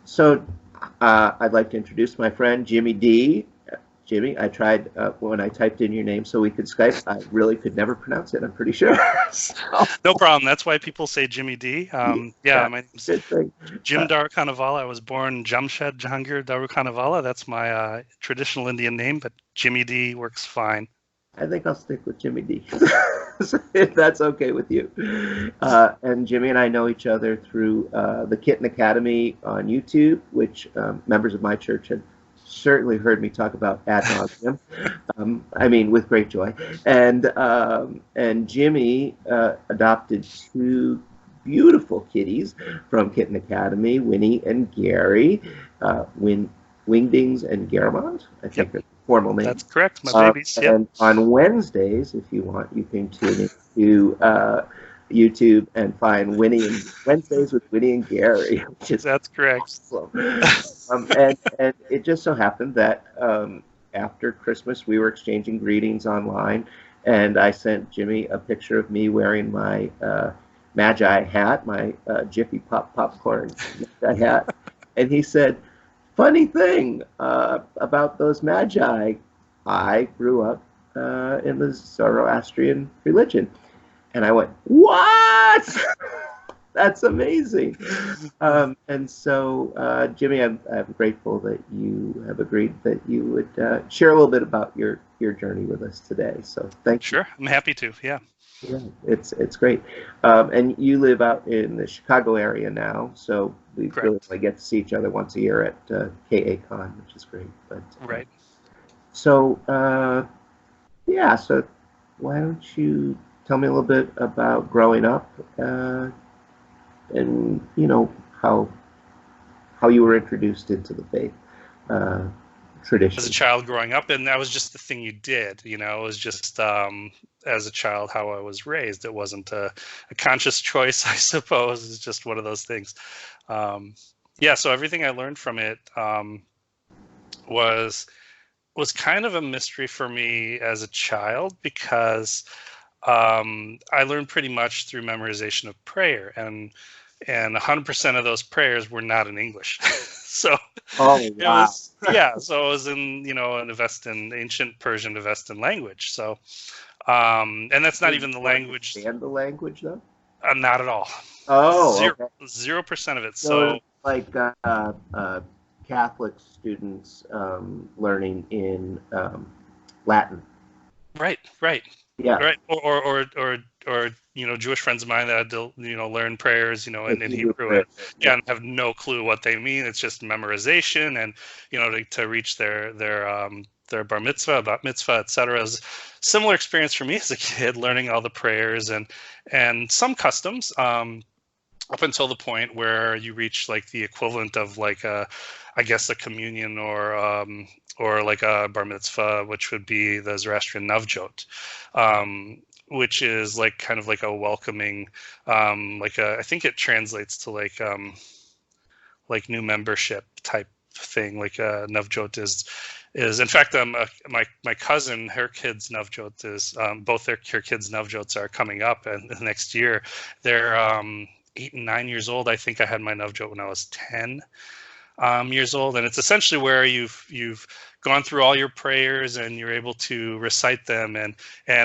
So I'd like to introduce my friend Jimmy D. Jimmy, I tried when I typed in your name so we could Skype. I really could never pronounce it, I'm pretty sure. So, No problem. That's why people say Jimmy D. Yeah, my name's good thing. Jim Darukhanavala. I was born Jamshed Jahangir Darukhanavala. That's my traditional Indian name, but Jimmy D works fine. I think I'll stick with Jimmy D. If that's okay with you. And Jimmy and I know each other through the Kitten Academy on YouTube, which members of my church had certainly heard me talk about ad nauseum. I mean, with great joy. And Jimmy adopted two beautiful kitties from Kitten Academy, Winnie and Gary, Wingdings and Garamond, I think are formal names. That's correct, my babies. Yep. And on Wednesdays, if you want, you can tune into YouTube and find Wednesdays with Winnie and Gary. That's correct. Awesome. And it just so happened that after Christmas, we were exchanging greetings online, and I sent Jimmy a picture of me wearing my Magi hat, my Jiffy Pop popcorn Magi hat, and he said, "Funny thing about those Magi, I grew up in the Zoroastrian religion." And I went, "What?" That's amazing. And so, Jimmy, I'm grateful that you have agreed that you would share a little bit about your journey with us today. So thank you. Sure, I'm happy to, yeah. Yeah, it's great. And you live out in the Chicago area now, so we really only get to see each other once a year at KACon, which is great. But right. So, yeah, so why don't you tell me a little bit about growing up and, you know, how you were introduced into the faith tradition. As a child growing up, and that was just the thing you did, you know, it was just as a child how I was raised. It wasn't a conscious choice, I suppose. It's just one of those things. Yeah, so everything I learned from it was kind of a mystery for me as a child, because I learned pretty much through memorization of prayer, and 100% of those prayers were not in English. So it was, yeah, so it was in, you know, an ancient Persian Avestan language. So and that's not even the language. Understand the language though? Not at all. Oh, 0% of it. So like Catholic students learning in Latin. Right. Yeah. Right. Or you know, Jewish friends of mine that had to, you know, learn prayers, you know, in Hebrew, and have no clue what they mean. It's just memorization, and, you know, to reach their bar mitzvah, bat mitzvah, etc. Is similar experience for me as a kid, learning all the prayers and some customs, up until the point where you reach like the equivalent of like I guess a communion or like a bar mitzvah, which would be the Zoroastrian navjot, which is like kind of like a welcoming, I think it translates to like new membership type thing. Like navjot is in fact my cousin, her kids navjot is both her kids navjots are coming up, and next year they're 8 and 9 years old. I think I had my navjot when I was 10 years old, and it's essentially where you've gone through all your prayers and you're able to recite them and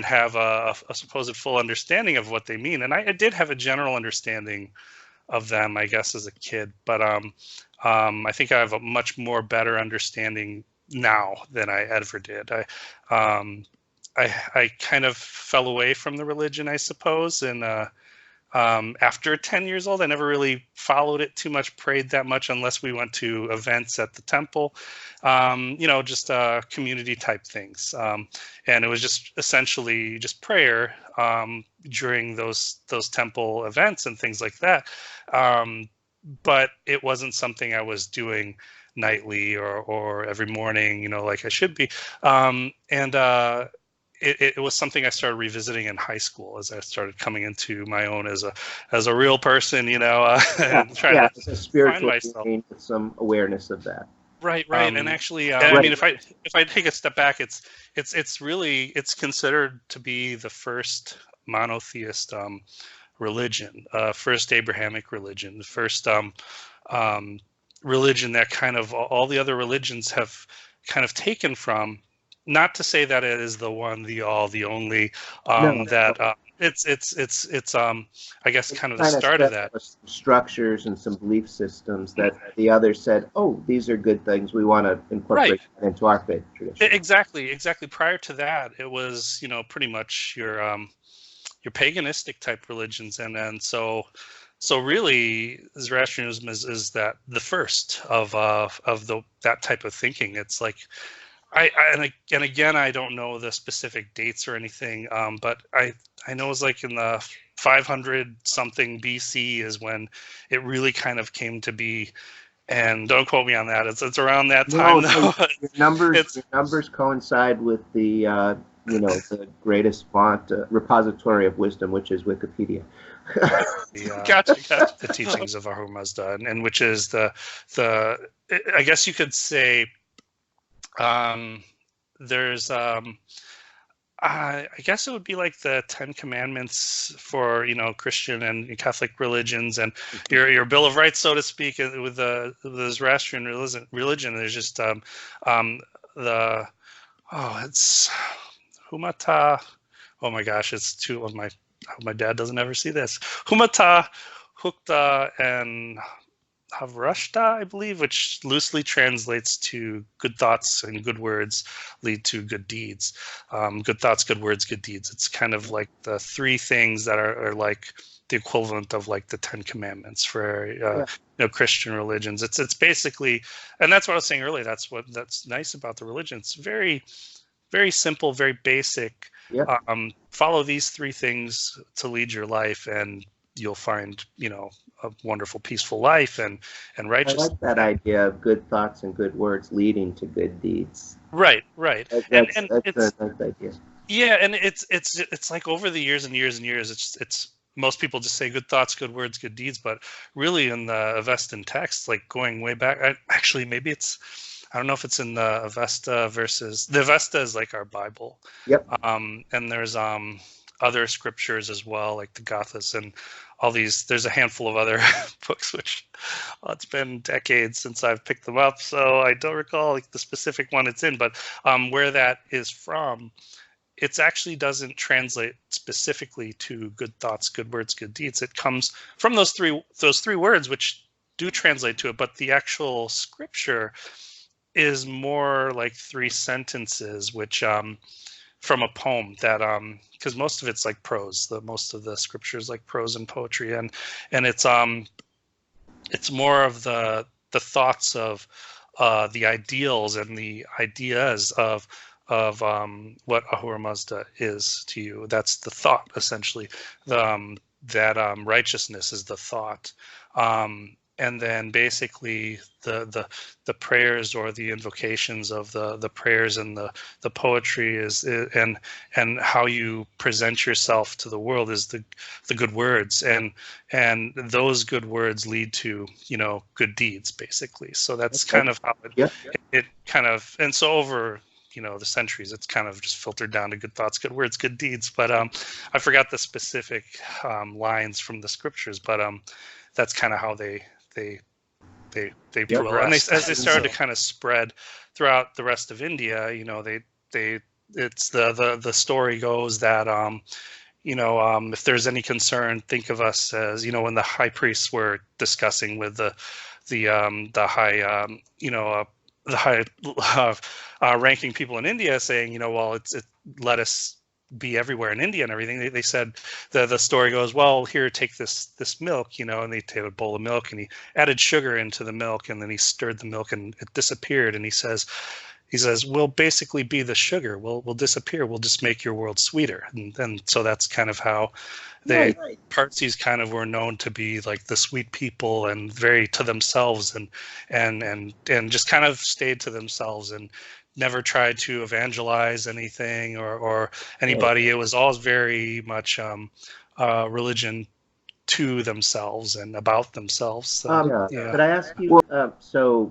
have a supposed full understanding of what they mean. And I did have a general understanding of them, I guess, as a kid, but I think I have a much more better understanding now than I ever did. I kind of fell away from the religion, I suppose, and after 10 years old, I never really followed it too much, prayed that much, unless we went to events at the temple, you know, just community type things. And it was just essentially just prayer during those temple events and things like that. But it wasn't something I was doing nightly or every morning, you know, like I should be. It was something I started revisiting in high school as I started coming into my own as a real person, you know, and trying to a spiritual find myself. With some awareness of that. Right. And actually, I mean, if I take a step back, it's considered to be the first monotheist religion, first Abrahamic religion, the first religion that kind of all the other religions have kind of taken from. Not to say that it is the one, the all, the only. No, That no. it's I guess It's kind of the kind of start of set that. up some structures and some belief systems that the others said, "Oh, these are good things. We want to incorporate that into our faith tradition." Exactly. Prior to that, it was pretty much your paganistic type religions, and so really Zoroastrianism is that the first of that type of thinking. It's like and again, I don't know the specific dates or anything, but I know it's like in the 500 something BC is when it really kind of came to be. And don't quote me on that. It's around that time, though. Your numbers coincide with the the greatest font repository of wisdom, which is Wikipedia. Gotcha. The teachings of Ahura Mazda, and which is the I guess you could say. There's I guess it would be like the 10 Commandments for Christian and Catholic religions, and your Bill of Rights, so to speak, with the Zoroastrian religion. There's just it's Humata. Oh my gosh, it's too. My dad doesn't ever see this. Humata, Hukta, and Havrashta, I believe, which loosely translates to good thoughts and good words lead to good deeds. Good thoughts, good words, good deeds. It's kind of like the three things that are like the equivalent of like the 10 Commandments for Christian religions. It's basically, and that's what I was saying earlier. That's nice about the religion. It's very, very simple, very basic. Yep. Follow these three things to lead your life, and you'll find a wonderful, peaceful life and righteousness. I like that idea of good thoughts and good words leading to good deeds. Right. That's a nice idea. Yeah, and it's like over the years and years and years, it's most people just say good thoughts, good words, good deeds, but really in the Avestan text, like going way back, maybe it's, I don't know if it's in the Avesta versus the Avesta is like our Bible. Yep. And there's other scriptures as well, like the Gathas and all these. There's a handful of other books, which it's been decades since I've picked them up, so I don't recall like the specific one it's in. But where that is from, it actually doesn't translate specifically to good thoughts, good words, good deeds. It comes from those three words, which do translate to it, but the actual scripture is more like three sentences, which from a poem that because most of it's like prose. Most of the scripture is like prose and poetry, and it's more of the thoughts of the ideals and the ideas of what Ahura Mazda is to you. That's the thought, essentially. That righteousness is the thought. And then basically the prayers or the invocations of the prayers and the poetry is and how you present yourself to the world is the good words, and those good words lead to good deeds, basically. So that's kind of how it kind of, and so over the centuries, it's kind of just filtered down to good thoughts, good words, good deeds. But I forgot the specific lines from the scriptures, but that's kind of how they progress. And as they started to kind of spread throughout the rest of India, it's the story goes that if there's any concern, think of us as when the high priests were discussing with the high ranking people in India, saying let us be everywhere in India and everything. They said the story goes, well, here, take this milk, and they take a bowl of milk, and he added sugar into the milk, and then he stirred the milk, and it disappeared. And he says, we'll basically be the sugar. We'll disappear. We'll just make your world sweeter. And so that's kind of how Parsis kind of were known to be like the sweet people and very to themselves, and just kind of stayed to themselves and never tried to evangelize anything or anybody. It was always very much religion to themselves and about themselves. So, Could I ask you, so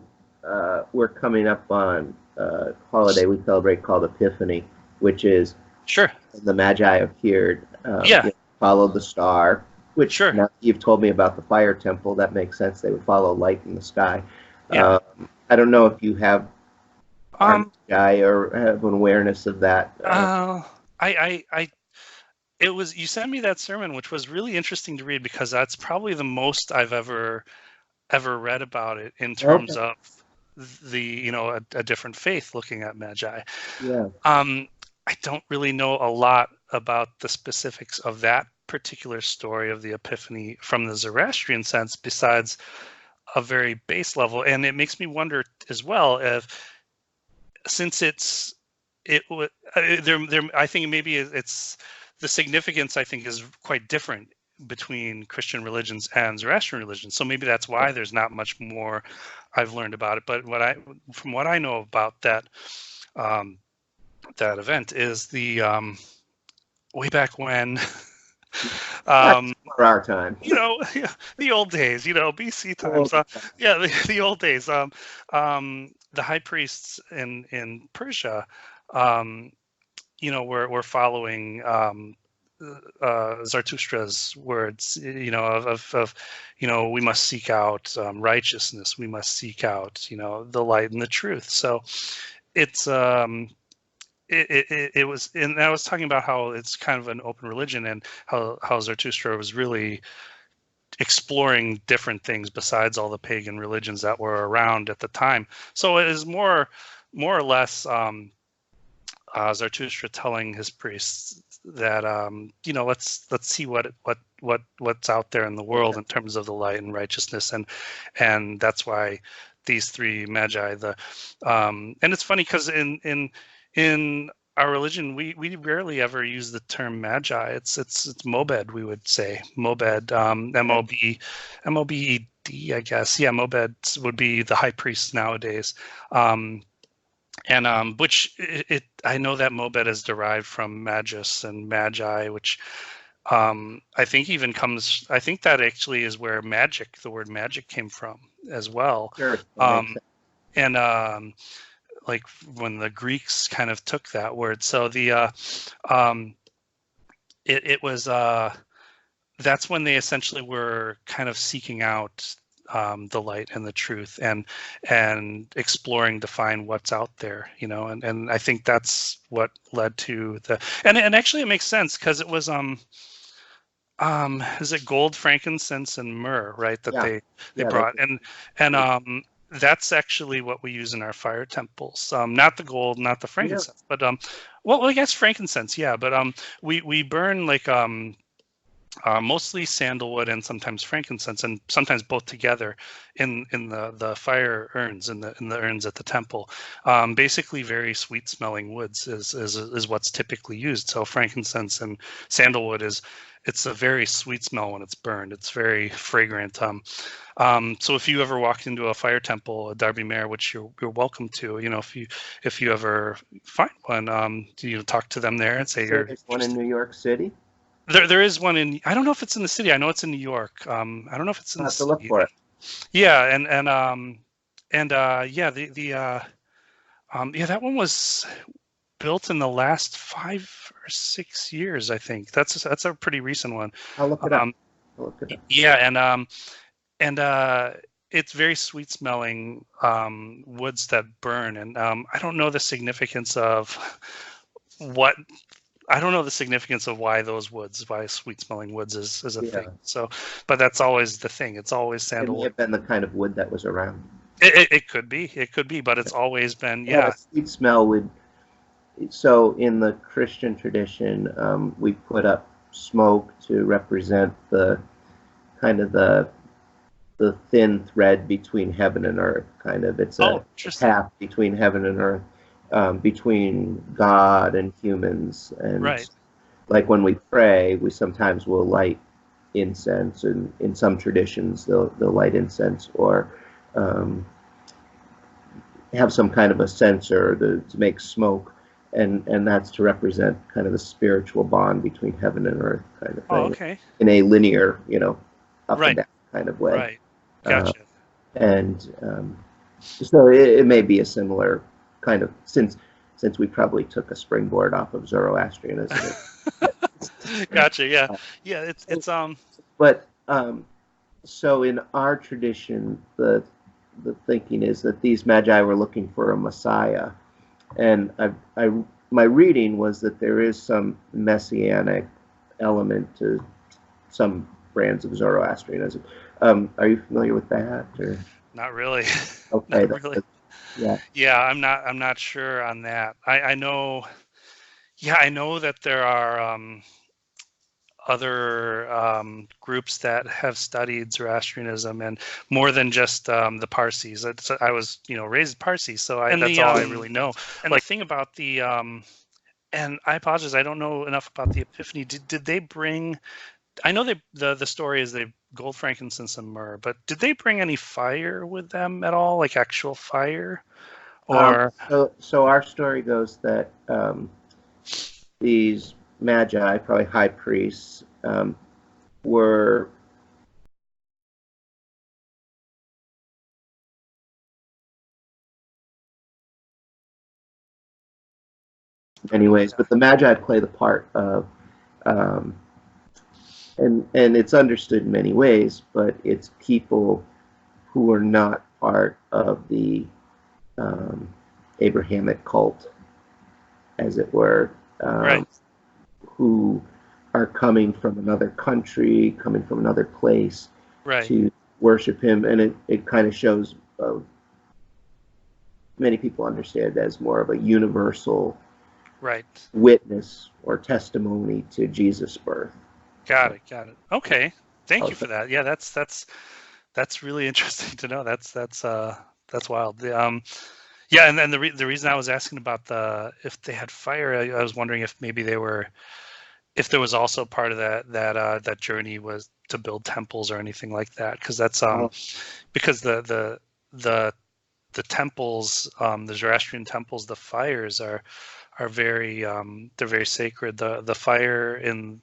we're coming up on a holiday we celebrate called Epiphany, which is the Magi appeared, followed the star, which now you've told me about the fire temple. That makes sense. They would follow light in the sky. Yeah. I don't know if you have Magi or have an awareness of that. I it was, you sent me that sermon, which was really interesting to read, because that's probably the most I've ever read about it in terms of the, a different faith looking at Magi. Yeah. I don't really know a lot about the specifics of that particular story of the Epiphany from the Zoroastrian sense, besides a very base level. And it makes me wonder as well if, since I think maybe it's the significance, I think, is quite different between Christian religions and Zoroastrian religions. So maybe that's why there's not much more I've learned about it. But from what I know about that that event is the way back when, for our time, the old days, BC times, the old days. The high priests in Persia, were following Zarathustra's words, of we must seek out righteousness, we must seek out, the light and the truth. So it's it was, and I was talking about how it's kind of an open religion, and how Zarathustra was really exploring different things besides all the pagan religions that were around at the time. So it is more or less Zarathustra telling his priests that let's see what's out there in the world in terms of the light and righteousness, and that's why these three magi. And it's funny because in our religion, we rarely ever use the term magi. It's mobed, we would say. Mobed, M-O-B-E-D, I guess. Yeah, mobed would be the high priests nowadays. And which I know that mobed is derived from magus and magi, which I think even comes, I think that actually is where the word magic came from as well. Sure. And like when the Greeks kind of took that word. So it was that's when they essentially were kind of seeking out the light and the truth, and exploring to find what's out there, and I think that's what led to and actually it makes sense, because it was is it gold, frankincense, and myrrh, right? That they brought, and that's actually what we use in our fire temples. Not the gold, not the frankincense, but well, I guess frankincense, yeah. But we burn like mostly sandalwood and sometimes frankincense, and sometimes both together in the fire urns, in the urns at the temple. Basically, very sweet smelling woods is what's typically used. So frankincense and sandalwood it's a very sweet smell when it's burned. It's very fragrant. So if you ever walked into a fire temple, a Darby Mare, which you're welcome to, if you ever find one, talk to them there and say there's one in New York City. There is one in, I don't know if it's in the city. I know it's in New York. I don't know if it's in the city. Look for it. Yeah, and that one was built in the last 5 or 6 years, I think. That's a pretty recent one. I'll look it up. Yeah, and it's very sweet smelling woods that burn, and I don't know the significance of why those woods, why sweet smelling woods is a thing. So, but that's always the thing. It's always sandalwood. It may have been the kind of wood that was around. It could be, but it's always been, sweet smell would. So in the Christian tradition, we put up smoke to represent the kind of the thin thread between heaven and earth. Kind of, it's a path between heaven and earth, between God and humans. And like when we pray, we sometimes will light incense, and in some traditions they'll light incense, or have some kind of a censer to make smoke. And that's to represent kind of the spiritual bond between heaven and earth, kind of thing. Oh, okay. In a linear, up and down kind of way. Right. Gotcha. So it may be a similar kind of, since we probably took a springboard off of Zoroastrianism. Gotcha. Yeah. Yeah. It's But so in our tradition, the the thinking is that these Magi were looking for a Messiah, and my reading was that there is some messianic element to some brands of Zoroastrianism. Are you familiar with that? Or? Not really. Okay, Not really. Yeah. Yeah, I'm not sure on that. I know. Yeah, I know that there are other groups that have studied Zoroastrianism, and more than just the Parsis. I was, raised Parsi, so that's all I really know. And the thing about the and I apologize, I don't know enough about the Epiphany. Did they bring? I know the story is they gold, frankincense, and myrrh, but did they bring any fire with them at all, like actual fire? Or so our story goes that these Magi, probably high priests, were many ways, but the Magi play the part of, and it's understood in many ways, but it's people who are not part of the Abrahamic cult, as it were, right. who are coming from another country, coming from another place, Right. to worship him, and it kind of shows. Many people understand it as more of a universal Right. witness or testimony to Jesus' birth. Got it. Okay, thank you for that. Yeah, that's really interesting to know. That's wild. Yeah, and then the reason I was asking about if they had fire, I was wondering if maybe if there was also part of that journey was to build temples or anything like that, because that's because the temples, the Zoroastrian temples, the fires are very they're very sacred. The fire in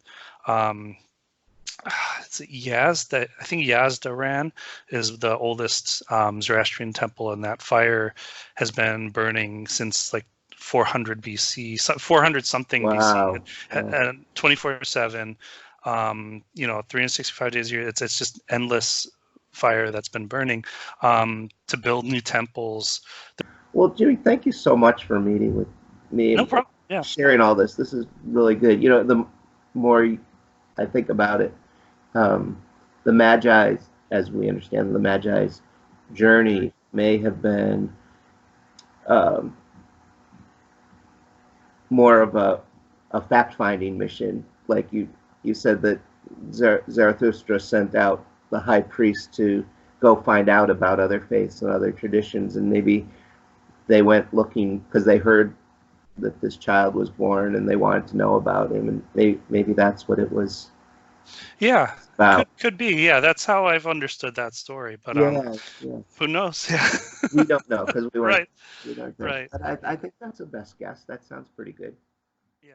it's Yazd, I think Yazdaran is the oldest Zoroastrian temple, and that fire has been burning since like 400 BC, 400 something Wow. BC, 24/7, 365 days a year. It's just endless fire that's been burning to build new temples. Well, Jimmy, thank you so much for meeting with me. No problem. Yeah. Sharing all this. This is really good. The more I think about it, the Magi's, as we understand, the Magi's journey may have been more of a fact-finding mission. Like you said that Zarathustra sent out the high priest to go find out about other faiths and other traditions, and maybe they went looking because they heard that this child was born and they wanted to know about him, and maybe that's what it was. Yeah, about. could be. Yeah, that's how I've understood that story. But who knows? Yeah, we don't know because we weren't. Right. We don't know. Right. But I think that's the best guess. That sounds pretty good. Yeah.